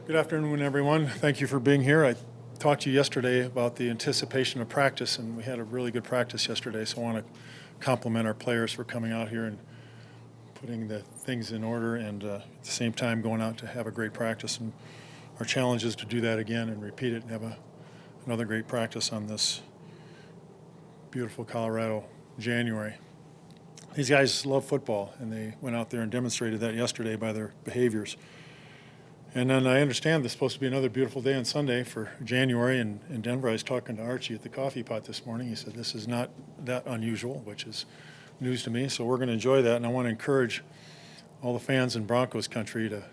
Good afternoon, everyone. Thank you for being here. I talked to you yesterday about the anticipation of practice, and we had a really good practice yesterday, so I want to compliment our players for coming out here and putting the things in order and at the same time going out to have a great practice. And our challenge is to do that again and repeat it and have another great practice on this beautiful Colorado January. These guys love football, and they went out there and demonstrated that yesterday by their behaviors. And then I understand there's supposed to be another beautiful day on Sunday for January in Denver. I was talking to Archie at the coffee pot this morning. He said this is not that unusual, which is news to me. So we're going to enjoy that, and I want to encourage all the fans in Broncos country to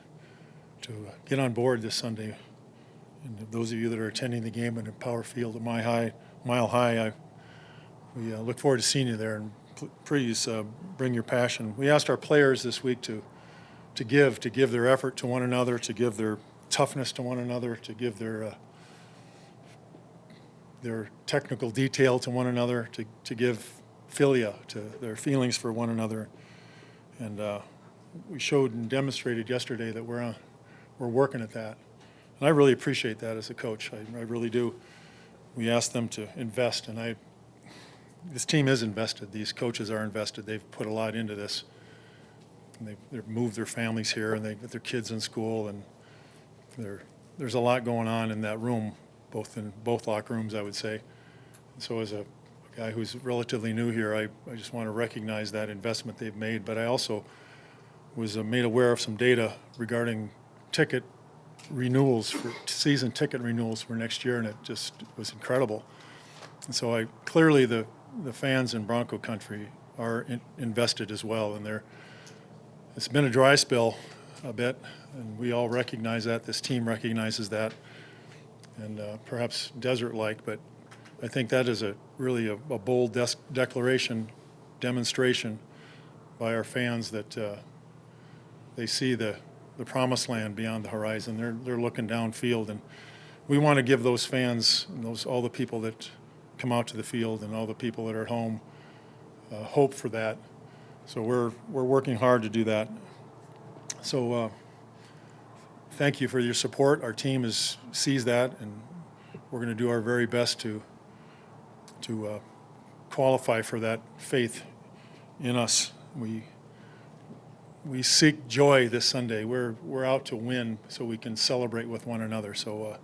get on board this Sunday. And those of you that are attending the game in Power Field at Mile High, we look forward to seeing you there. And please bring your passion. We asked our players this week to give their effort to one another, to give their toughness to one another, to give their technical detail to one another, to give philia, to their feelings for one another. And we showed and demonstrated yesterday that we're working at that. And I really appreciate that as a coach. I really do. We asked them to invest, and this team is invested. These coaches are invested. They've put a lot into this. And they've moved their families here, and they get their kids in school, and there's a lot going on in that room, in both locker rooms, I would say. And so as a guy who's relatively new here, I just want to recognize that investment they've made. But I also was made aware of some data regarding ticket renewals, season ticket renewals for next year, and it just was incredible. And so clearly the fans in Bronco country are invested as well, and it's been a dry spell a bit, and we all recognize that. This team recognizes that, and perhaps desert-like, but I think that is really a bold demonstration by our fans that they see the promised land beyond the horizon. They're looking downfield, and we want to give those fans and all the people that come out to the field and all the people that are at home hope for that. So we're working hard to do that. So thank you for your support. Our team sees that, and we're going to do our very best to qualify for that faith in us. We seek joy this Sunday. We're out to win so we can celebrate with one another. So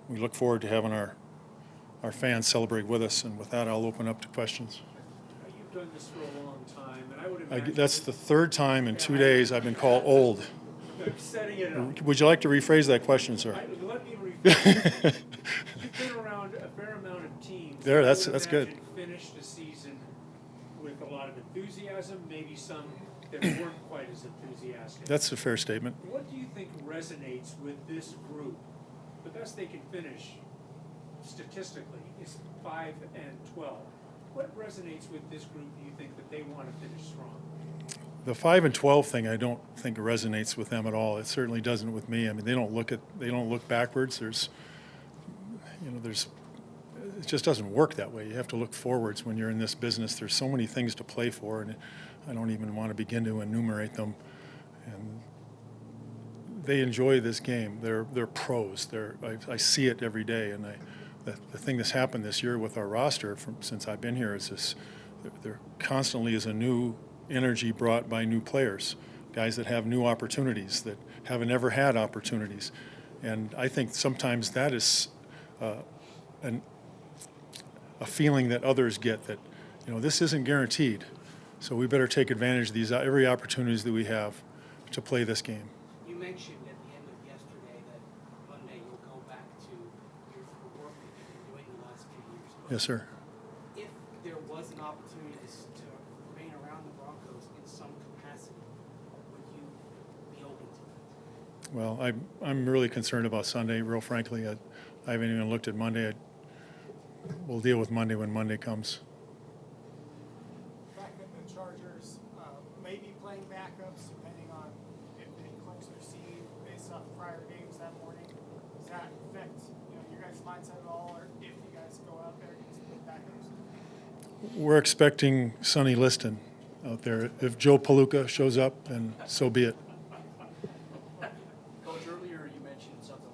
we look forward to having our fans celebrate with us. And with that, I'll open up to questions. You've done this for a long time, and I would imagine that's the third time in 2 days I've been called old. I'm setting it up. Would you like to rephrase that question, sir? Let me rephrase it. You've been around a fair amount of teams. That's good. Finished the season with a lot of enthusiasm, maybe some that weren't quite as enthusiastic. That's a fair statement. What do you think resonates with this group? The best they can finish statistically is 5-12. What resonates with this group, do you think, that they want to finish strong? The 5-12 thing, I don't think resonates with them at all. It certainly doesn't with me. I mean, they don't look backwards. It just doesn't work that way. You have to look forwards when you're in this business. There's so many things to play for, and I don't even want to begin to enumerate them. And they enjoy this game. They're pros. I see it every day, and the thing that's happened this year with our roster since I've been here is this: there constantly is a new energy brought by new players, guys that have new opportunities, that haven't ever had opportunities. And I think sometimes that is a feeling that others get, that this isn't guaranteed, so we better take advantage of every opportunities that we have to play this game. You mentioned at the end of yesterday that Monday you'll go back to your work that you've been doing the last few years. Yes, sir. If there was an opportunity to remain around the Broncos in some capacity, would you be open to that? Well, I'm really concerned about Sunday, real frankly. I haven't even looked at Monday. We'll deal with Monday when Monday comes. The fact that the Chargers may be playing backups, depending on if they clinch their seed based off prior games that morning, does that affect your guys' mindset at all, or if you guys go out there against the backups? We're expecting Sonny Liston out there. If Joe Palooka shows up, then so be it. Coach, earlier you mentioned something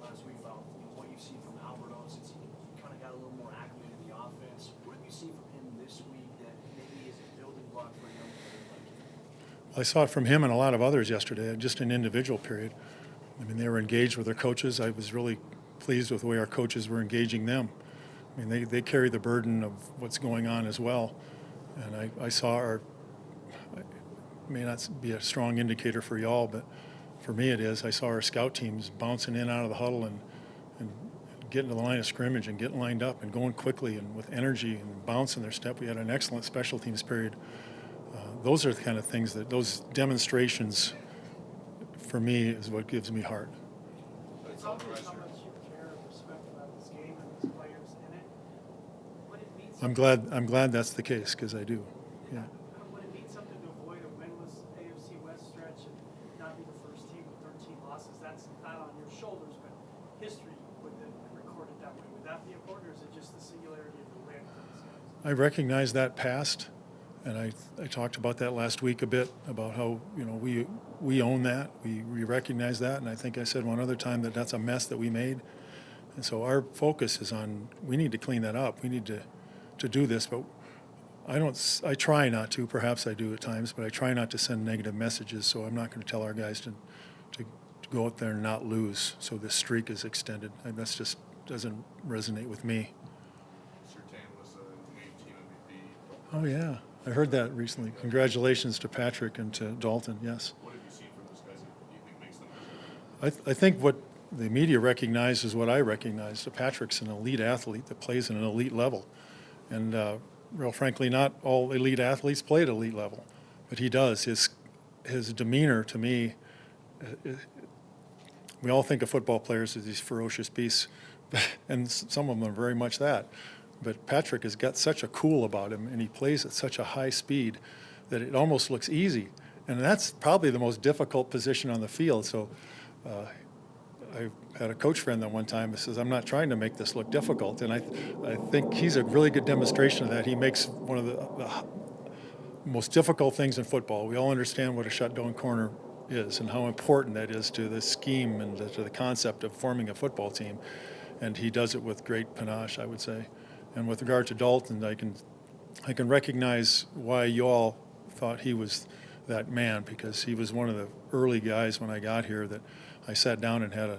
I saw it from him and a lot of others yesterday, just an individual period. I mean, they were engaged with their coaches. I was really pleased with the way our coaches were engaging them. I mean, they carry the burden of what's going on as well. And I saw it may not be a strong indicator for y'all, but for me it is. I saw our scout teams bouncing in out of the huddle and getting to the line of scrimmage and getting lined up and going quickly and with energy and bouncing their step. We had an excellent special teams period. Those are the kind of things those demonstrations, for me, is what gives me heart. It's obvious how much you care and respect about this game and these players in it. Would it mean something? I'm glad that's the case, because I do. Yeah. Would it mean something to avoid a winless AFC West stretch and not be the first team with 13 losses? That's not on your shoulders, but history would then record it that way. Would that be important, or is it just the singularity of the win for these guys? I recognize that past, and I talked about that last week a bit, about how, we own that, we recognize that, and I think I said one other time that that's a mess that we made. And so our focus is on, we need to clean that up. We need to do this, but I try not to, perhaps I do at times, but I try not to send negative messages, so I'm not going to tell our guys to go out there and not lose, so this streak is extended. And that's just doesn't resonate with me. Surtain was a named team MVP. Oh, yeah. I heard that recently. Congratulations to Patrick and to Dalton, yes. What have you seen from those guys that you think makes them? I think what the media recognizes is what I recognize. So Patrick's an elite athlete that plays at an elite level. And real frankly, not all elite athletes play at elite level, but he does. His demeanor, to me, we all think of football players as these ferocious beasts, and some of them are very much that. But Patrick has got such a cool about him, and he plays at such a high speed that it almost looks easy. And that's probably the most difficult position on the field. So I had a coach friend that one time that says, I'm not trying to make this look difficult. And I think he's a really good demonstration of that. He makes one of the most difficult things in football. We all understand what a shutdown corner is and how important that is to the scheme and to the concept of forming a football team. And he does it with great panache, I would say. And with regard to Dalton, I can recognize why you all thought he was that man, because he was one of the early guys when I got here that I sat down and had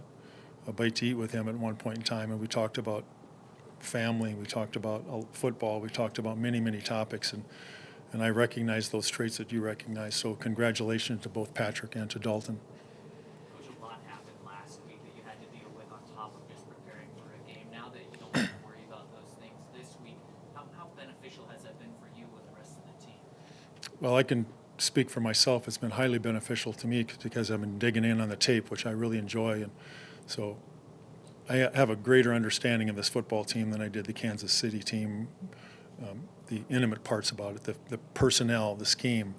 a bite to eat with him at one point in time, and we talked about family, we talked about football, we talked about many, many topics, and I recognize those traits that you recognize. So congratulations to both Patrick and to Dalton. Coach, a lot happened last week that you had to deal with on top of just preparing for a game. Now that you don't have to worry about those things this week, how beneficial has that been for you and the rest of the team? Well, I can speak for myself. It's been highly beneficial to me because I've been digging in on the tape, which I really enjoy. And so I have a greater understanding of this football team than I did the Kansas City team, the intimate parts about it, the personnel, the scheme,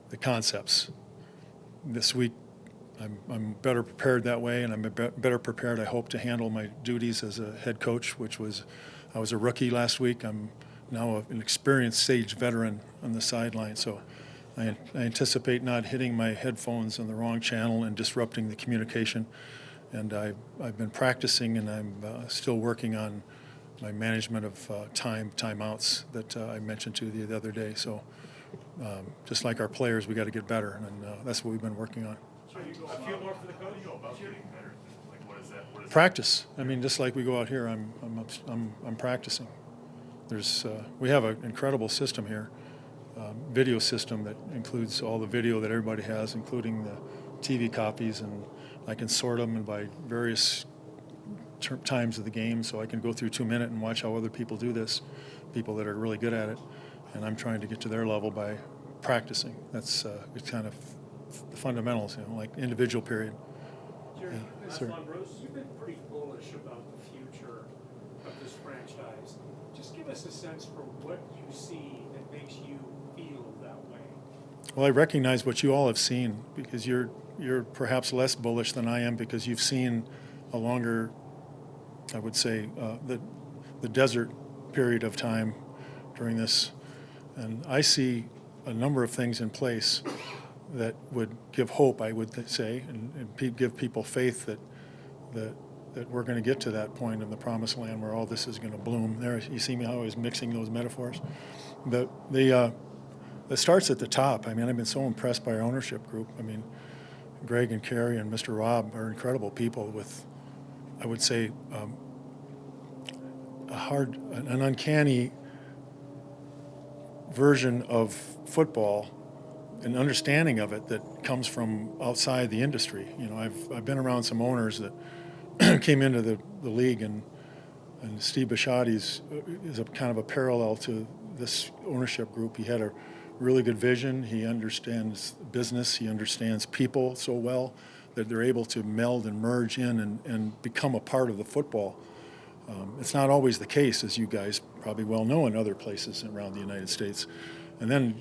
the concepts. This week, I'm better prepared that way, and I'm better prepared, I hope, to handle my duties as a head coach, I was a rookie last week. I'm now an experienced sage veteran on the sideline, so I anticipate not hitting my headphones on the wrong channel and disrupting the communication. And I've been practicing, and I'm still working on my management of timeouts that I mentioned to you the other day. So just like our players, we got to get better, and that's what we've been working on. A few more for the coach. You go about getting better. Like, what is that? What is Practice. I mean, just like we go out here, I'm practicing. We have an incredible system here, video system that includes all the video that everybody has, including the TV copies, and I can sort them by various times of the game, so I can go through 2 minutes and watch how other people do this, people that are really good at it, and I'm trying to get to their level by practicing. That's it's kind of the fundamentals, like individual period. Jerry, Yeah, sir. you've been pretty bullish about the future of this franchise. Just give us a sense for what you see that makes you feel that way. Well, I recognize what you all have seen, because you're perhaps less bullish than I am, because you've seen a longer, I would say, the desert period of time during this. And I see a number of things in place that would give hope, I would say, and give people faith that we're going to get to that point in the promised land where all this is going to bloom. There, you see me how I was mixing those metaphors. it starts at the top. I mean, I've been so impressed by our ownership group. I mean, Greg and Carrie and Mr. Rob are incredible people with, I would say, an uncanny version of football, an understanding of it that comes from outside the industry. You know, I've been around some owners that came into the league, and Steve Bisciotti is a kind of a parallel to this ownership group. He had a really good vision. He understands business. He understands people so well that they're able to meld and merge in and become a part of the football. It's not always the case, as you guys probably well know, in other places around the United States. And then,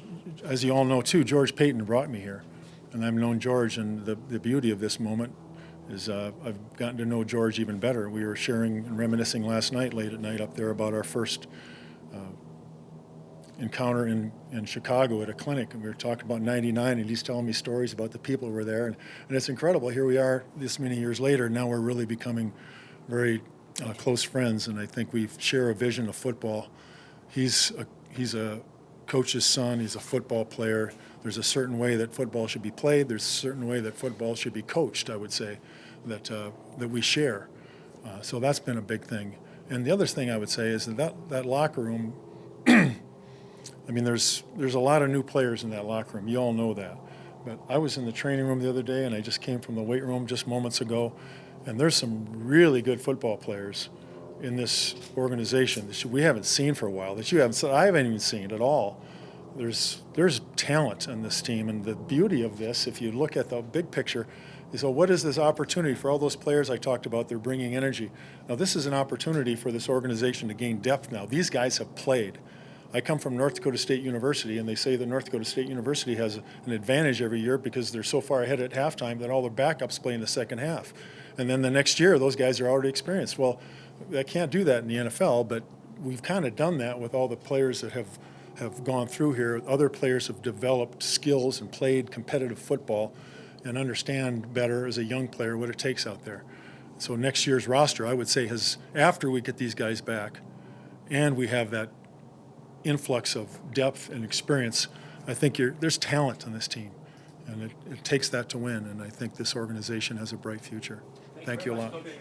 as you all know too, George Payton brought me here, and I've known George, and the beauty of this moment is I've gotten to know George even better. We were sharing and reminiscing last night, late at night up there, about our first encounter in Chicago at a clinic, and we were talking about '99, and he's telling me stories about the people who were there, and it's incredible. Here we are this many years later, now we're really becoming very close friends, and I think we share a vision of football. He's a coach's son. He's a football player. There's a certain way that football should be played. There's a certain way that football should be coached, I would say, that we share. So that's been a big thing. And the other thing I would say is that locker room, I mean, there's a lot of new players in that locker room. You all know that. But I was in the training room the other day, and I just came from the weight room just moments ago, and there's some really good football players in this organization that we haven't seen for a while, that I haven't even seen at all. There's talent in this team, and the beauty of this, if you look at the big picture, is, well, what is this opportunity for all those players I talked about? They're bringing energy. Now, this is an opportunity for this organization to gain depth now. These guys have played. I come from North Dakota State University, and they say that North Dakota State University has an advantage every year because they're so far ahead at halftime that all their backups play in the second half. And then the next year, those guys are already experienced. Well, I can't do that in the NFL, but we've kind of done that with all the players that have gone through here. Other players have developed skills and played competitive football and understand better as a young player what it takes out there. So next year's roster, I would say, after we get these guys back and we have that influx of depth and experience, I think there's talent on this team, and it takes that to win, and I think this organization has a bright future. Thank you a lot. Okay.